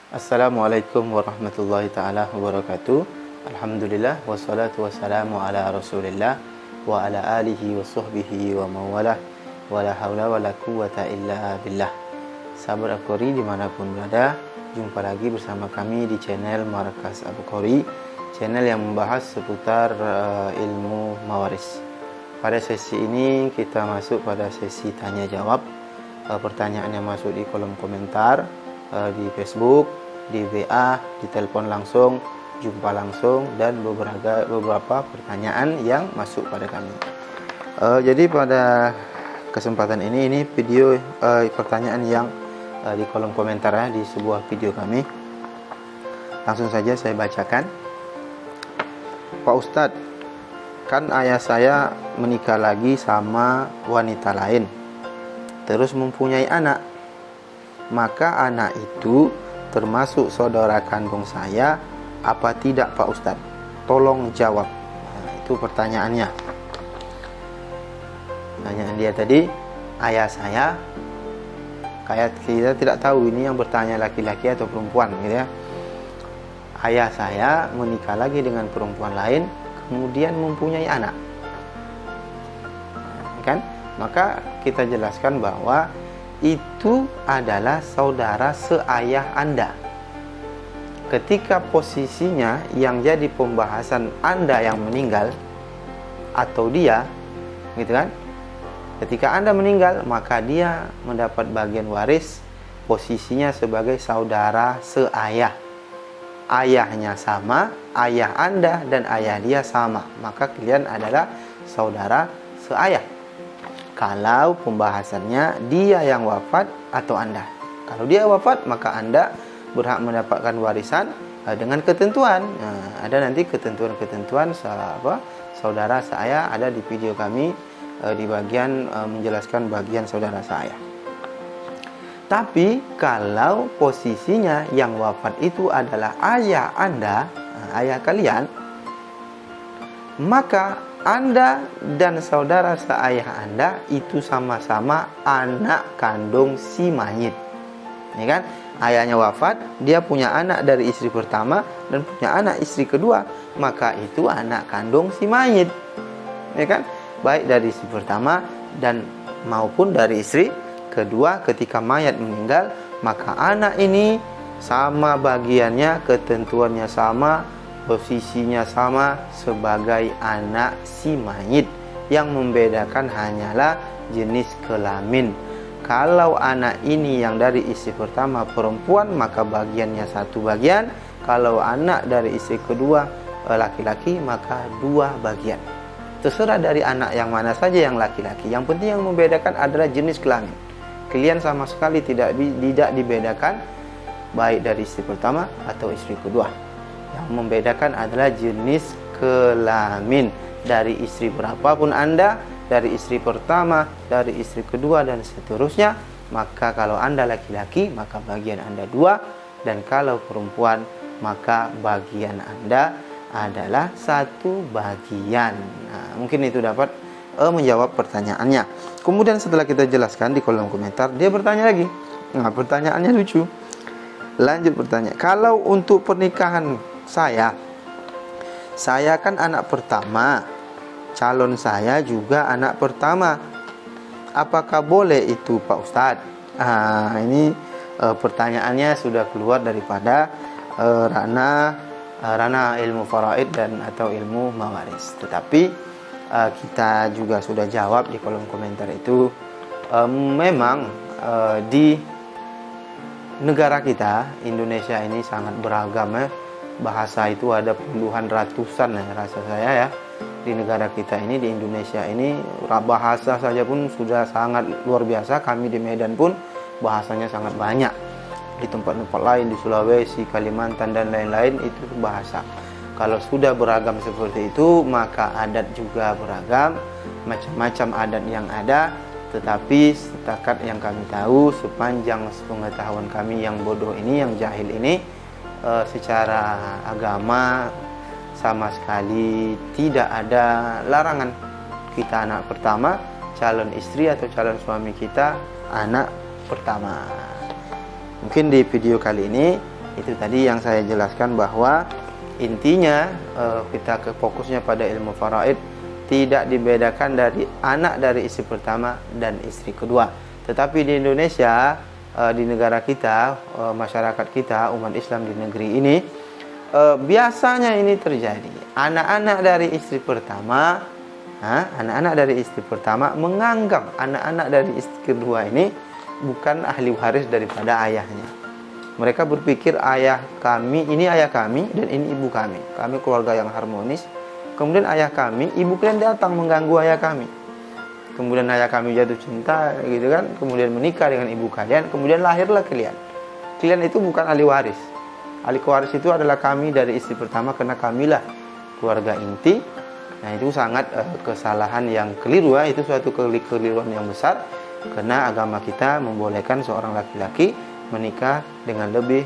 Assalamualaikum warahmatullahi ta'ala wabarakatuh. Alhamdulillah wassalatu wassalamu ala rasulillah wa ala alihi wa sahbihi wa mawalah wa la hawla wa la quwata illa billah. Sahabat Al-Qori dimanapun berada, jumpa lagi bersama kami di channel Markas Al-Qori, channel yang membahas seputar ilmu mawaris. Pada sesi ini kita masuk pada sesi tanya jawab. Pertanyaan yang masuk di kolom komentar, di Facebook, di WA, di telepon langsung, jumpa langsung, dan beberapa pertanyaan yang masuk pada kami. Jadi pada kesempatan ini video pertanyaan yang di kolom komentar ya, di sebuah video kami. Langsung saja saya bacakan. Pak Ustadz, kan ayah saya menikah lagi sama wanita lain, terus mempunyai anak. Maka anak itu termasuk saudara kandung saya apa tidak Pak Ustadz? Tolong jawab. Nah, itu pertanyaannya. Pertanyaan dia tadi, ayah saya, kayak kita tidak tahu ini yang bertanya laki-laki atau perempuan gitu ya. Ayah saya menikah lagi dengan perempuan lain, kemudian mempunyai anak. Kan? Maka kita jelaskan bahwa itu adalah saudara seayah Anda. Ketika posisinya yang jadi pembahasan Anda yang meninggal atau dia, gitu kan? Ketika Anda meninggal, maka dia mendapat bagian waris, posisinya sebagai saudara seayah. Ayahnya sama, ayah Anda dan ayah dia sama, maka kalian adalah saudara seayah. Kalau pembahasannya dia yang wafat atau Anda. Kalau dia wafat, maka Anda berhak mendapatkan warisan dengan ketentuan. Nah, ada nanti ketentuan-ketentuan saudara saya ada di video kami di bagian menjelaskan bagian saudara saya. Tapi kalau posisinya yang wafat itu adalah ayah Anda, ayah kalian, maka Anda dan saudara seayah Anda itu sama-sama anak kandung si mayit. Ya kan? Ayahnya wafat, dia punya anak dari istri pertama dan punya anak istri kedua, maka itu anak kandung si mayit. Ya kan? Baik dari istri pertama dan maupun dari istri kedua. Ketika mayat meninggal, maka anak ini sama bagiannya, ketentuannya sama, posisinya sama sebagai anak si mayit. Yang membedakan hanyalah jenis kelamin. Kalau anak ini yang dari istri pertama perempuan, maka bagiannya satu bagian. Kalau anak dari istri kedua laki-laki, maka dua bagian. Terserah dari anak yang mana saja yang laki-laki. Yang penting yang membedakan adalah jenis kelamin. Kalian sama sekali tidak dibedakan baik dari istri pertama atau istri kedua. Yang membedakan adalah jenis kelamin. Dari istri berapapun Anda, dari istri pertama, dari istri kedua, dan seterusnya. Maka kalau Anda laki-laki, maka bagian Anda dua. Dan kalau perempuan, maka bagian Anda adalah satu bagian. Nah, mungkin itu dapat menjawab pertanyaannya. Kemudian setelah kita jelaskan di kolom komentar, dia bertanya lagi. Nah, pertanyaannya lucu. Lanjut bertanya, kalau untuk pernikahan saya kan anak pertama, calon saya juga anak pertama, apakah boleh itu Pak Ustadz? Ini pertanyaannya sudah keluar daripada ranah ilmu faraid dan atau ilmu mawaris. Tetapi kita juga sudah jawab di kolom komentar itu. Memang di negara kita Indonesia ini sangat beragam ya. Bahasa itu ada puluhan ratusan ya, rasa saya ya. Di negara kita ini, di Indonesia ini, bahasa saja pun sudah sangat luar biasa. Kami di Medan pun bahasanya sangat banyak. Di tempat-tempat lain, di Sulawesi, Kalimantan dan lain-lain, itu bahasa. Kalau sudah beragam seperti itu, maka adat juga beragam. Macam-macam adat yang ada. Tetapi setakat yang kami tahu, sepanjang pengetahuan kami yang bodoh ini, yang jahil ini, secara agama sama sekali tidak ada larangan. Kita anak pertama, calon istri atau calon suami kita anak pertama. Mungkin di video kali ini Itu tadi yang saya jelaskan bahwa intinya kita fokusnya pada ilmu faraid, tidak dibedakan dari anak dari istri pertama dan istri kedua. Tetapi di Indonesia, di negara kita, masyarakat kita, umat Islam di negeri ini, biasanya ini terjadi. Anak-anak dari istri pertama, menganggap anak-anak dari istri kedua ini bukan ahli waris daripada ayahnya. Mereka berpikir ayah kami, ini ayah kami dan ini ibu kami. Kami keluarga yang harmonis. Kemudian ayah kami, ibu kalian datang mengganggu ayah kami. Kemudian ayah kami jatuh cinta, gitu kan. Kemudian menikah dengan ibu kalian. Kemudian lahirlah kalian. Kalian itu bukan ahli waris. Ahli waris itu adalah kami dari istri pertama karena kamilah keluarga inti. Nah, itu sangat kesalahan yang keliru, itu suatu kekeliruan yang besar. Karena agama kita membolehkan seorang laki-laki menikah dengan lebih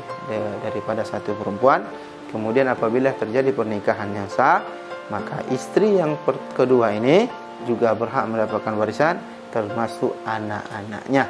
daripada satu perempuan. Kemudian apabila terjadi pernikahan yang sah, maka istri yang kedua ini juga berhak mendapatkan warisan, termasuk anak-anaknya.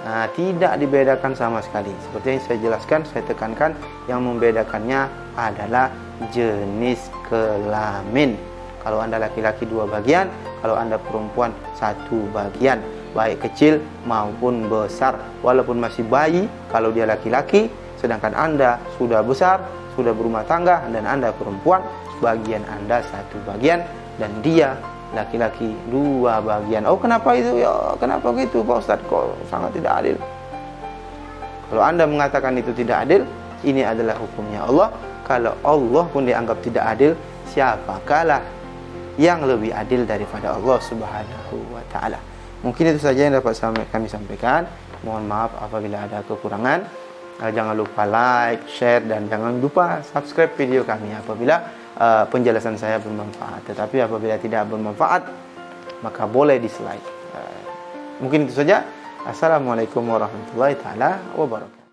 Nah, tidak dibedakan sama sekali. Seperti yang saya jelaskan, saya tekankan, yang membedakannya adalah jenis kelamin. Kalau Anda laki-laki 2 bagian, kalau Anda perempuan 1 bagian, baik kecil maupun besar. Walaupun masih bayi, kalau dia laki-laki, sedangkan Anda sudah besar, sudah berumah tangga, dan Anda perempuan, bagian Anda 1 bagian, dan dia laki-laki 2 bagian. Oh, kenapa itu? Ya, kenapa gitu Pak Ustaz? Kok sangat tidak adil? Kalau Anda mengatakan itu tidak adil, ini adalah hukumnya Allah. Kalau Allah pun dianggap tidak adil, siapakah yang lebih adil daripada Allah Subhanahu wa ta'ala? Mungkin itu saja yang dapat kami sampaikan. Mohon maaf apabila ada kekurangan. Jangan lupa like, share, dan jangan lupa subscribe video kami apabila penjelasan saya bermanfaat. Tetapi apabila tidak bermanfaat, maka boleh dislike. Mungkin itu saja. Assalamualaikum warahmatullahi taala wabarakatuh.